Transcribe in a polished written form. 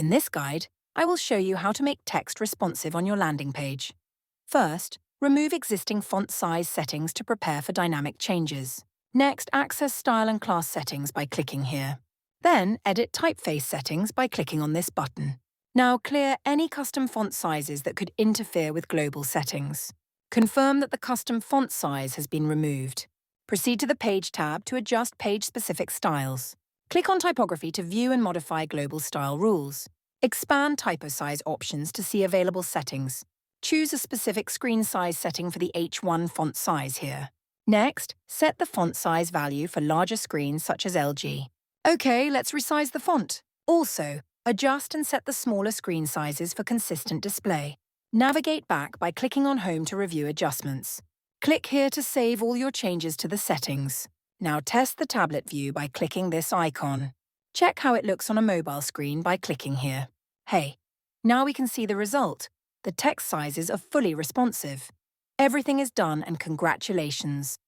In this guide, I will show you how to make text responsive on your landing page. First, remove existing font size settings to prepare for dynamic changes. Next, access style and class settings by clicking here. Then, edit typeface settings by clicking on this button. Now clear any custom font sizes that could interfere with global settings. Confirm that the custom font size has been removed. Proceed to the Page tab to adjust page-specific styles. Click on Typography to view and modify global style rules. Expand typo size options to see available settings. Choose a specific screen size setting for the H1 font size here. Next, set the font size value for larger screens such as LG. OK, let's resize the font. Also, adjust and set the smaller screen sizes for consistent display. Navigate back by clicking on Home to review adjustments. Click here to save all your changes to the settings. Now test the tablet view by clicking this icon. Check how it looks on a mobile screen by clicking here. Hey, now we can see the result. The text sizes are fully responsive. Everything is done and congratulations.